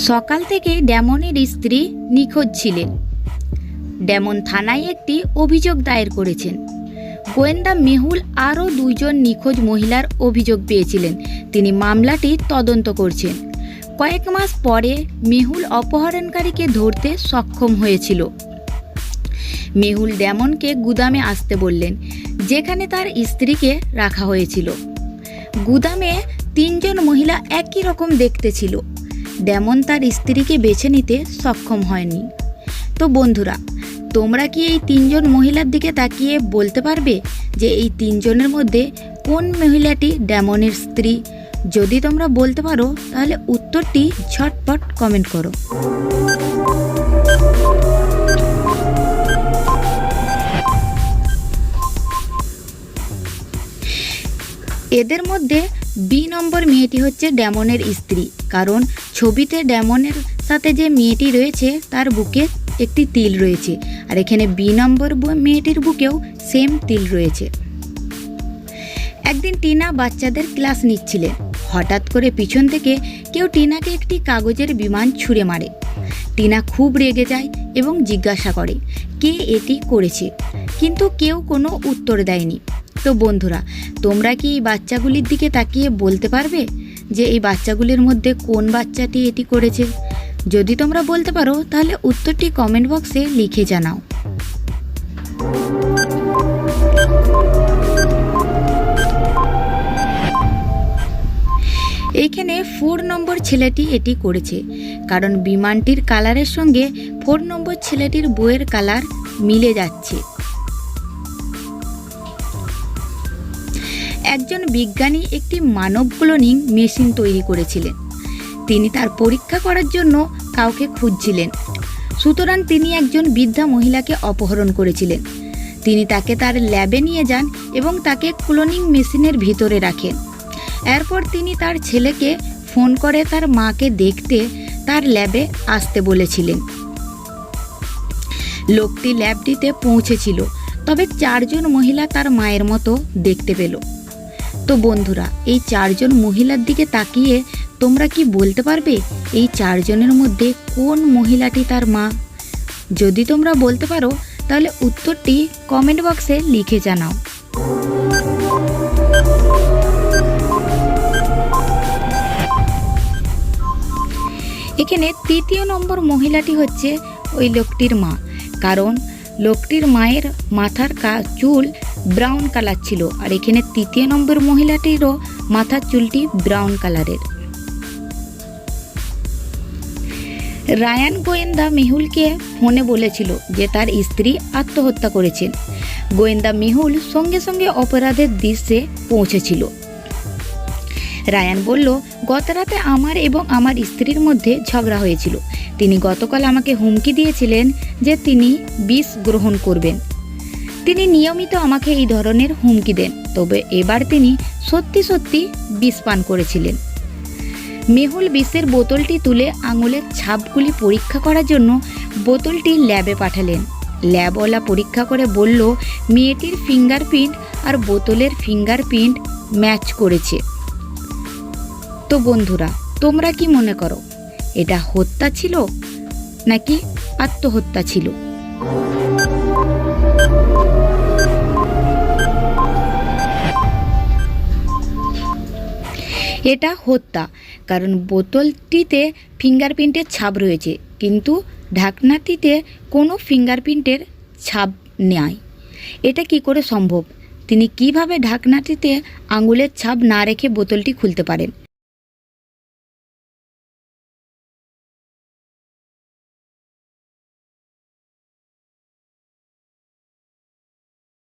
সকাল থেকে ডেমনের স্ত্রী নিখোঁজ ছিলেন। ডেমন থানায় একটি অভিযোগ দায়ের করেছেন। গোয়েন্দা মেহুল আরও দুইজন নিখোঁজ মহিলার অভিযোগ পেয়েছিলেন। তিনি মামলাটি তদন্ত করছেন। কয়েক মাস পরে মেহুল অপহরণকারীকে ধরতে সক্ষম হয়েছিল। মেহুল ডেমনকে গুদামে আসতে বললেন, যেখানে তার স্ত্রীকে রাখা হয়েছিল। গুদামে তিনজন মহিলা একই রকম দেখতে ছিল। ডেমন তার স্ত্রীকে বেছে নিতে সক্ষম হয়নি। তো বন্ধুরা, তোমরা কি এই তিনজন মহিলার দিকে তাকিয়ে বলতে পারবে যে এই তিনজনের মধ্যে কোন মহিলাটি ডেমনের স্ত্রী? যদি তোমরা বলতে পারো তাহলে উত্তরটি ঝটপট কমেন্ট করো। এদের মধ্যে বি নম্বর মেয়েটি হচ্ছে ডেমনের স্ত্রী, কারণ ছবিতে ডেমনের সাথে যে মেয়েটি রয়েছে তার বুকে একটি তিল রয়েছে, আর এখানে বি নম্বর মেয়েটির বুকেও সেম তিল রয়েছে। একদিন টিনা বাচ্চাদের ক্লাস নিচ্ছিলেন। হঠাৎ করে পিছন থেকে কেউ টিনাকে একটি কাগজের বিমান ছুঁড়ে মারে। টিনা খুব রেগে যায় এবং জিজ্ঞাসা করে কে এটি করেছে, কিন্তু কেউ কোনো উত্তর দেয়নি। তো বন্ধুরা, তোমরা কি এই বাচ্চাগুলির দিকে তাকিয়ে বলতে পারবে যে এই বাচ্চাগুলির মধ্যে কোন বাচ্চাটি এটি করেছে? যদি তোমরা বলতে পারো তাহলে উত্তরটি কমেন্ট বক্সে লিখে জানাও। এইখানে 4 নম্বর ছেলেটি এটি করেছে, কারণ বিমানটির কালারের সঙ্গে 4 নম্বর ছেলেটির বইয়ের কালার মিলে যাচ্ছে। একজন বিজ্ঞানী একটি মানব ক্লোনিং মেশিন তৈরি করেছিলেন। তিনি তার পরীক্ষা করার জন্য কাউকে খুঁজছিলেন। সুতরাং তিনি একজন বৃদ্ধা মহিলাকে অপহরণ করেছিলেন। তিনি তাকে তার ল্যাবে নিয়ে যান এবং তাকে ক্লোনিং মেশিনের ভিতরে রাখেন। এরপর তিনি তার ছেলেকে ফোন করে তার মাকে দেখতে তার ল্যাবে আসতে বলেছিলেন। লোকটি ল্যাবটিতে পৌঁছেছিল, তবে 4 জন মহিলা তার মায়ের মতো দেখতে পেল। তো বন্ধুরা, এই 4 জন মহিলার দিকে তাকিয়ে তোমরা কি বলতে পারবে এই 4 জনের মধ্যে কোন মহিলাটি তার মা? যদি তোমরা বলতে পারো তাহলে উত্তরটি কমেন্ট বক্সে লিখে জানাও। এখানে 3য় নম্বর মহিলাটি হচ্ছে ওই লোকটির মা, কারণ লোকটির মায়ের মাথার চুল ব্রাউন কালার ছিল, আর এখানে 3য় নম্বর মহিলাটিরও মাথার চুলটি ব্রাউন কালারের। রায়ান গোয়েন্দা মেহুলকে ফোনে বলেছিল যে তার স্ত্রী আত্মহত্যা করেছেন। গোয়েন্দা মেহুল সঙ্গে সঙ্গে অপরাধের দৃশ্যে পৌঁছেছিল। রায়ান বলল, গত রাতে আমার এবং আমার স্ত্রীর মধ্যে ঝগড়া হয়েছিল। তিনি গতকাল আমাকে হুমকি দিয়েছিলেন যে তিনি বিষ গ্রহণ করবেন। তিনি নিয়মিত আমাকে এই ধরনের হুমকি দেন, তবে এবার তিনি সত্যি সত্যি বিষ পান করেছিলেন। মেহুল বিষের বোতলটি তুলে আঙুলের ছাপগুলি পরীক্ষা করার জন্য বোতলটি ল্যাবে পাঠালেন। ল্যাবওয়ালা পরীক্ষা করে বলল, মেয়েটির ফিঙ্গারপ্রিন্ট আর বোতলের ফিঙ্গারপ্রিন্ট ম্যাচ করেছে। তো বন্ধুরা, তোমরা কি মনে করো এটা হত্যা ছিল নাকি আত্মহত্যা ছিল? এটা হত্যা, কারণ বোতলটিতে ফিঙ্গারপ্রিন্টের ছাপ রয়েছে, কিন্তু ঢাকনাটিতে কোনো ফিঙ্গারপ্রিন্টের ছাপ নেই। এটা কি করে সম্ভব? তিনি কিভাবে ঢাকনাটিতে আঙুলের ছাপ না রেখে বোতলটি খুলতে পারেন?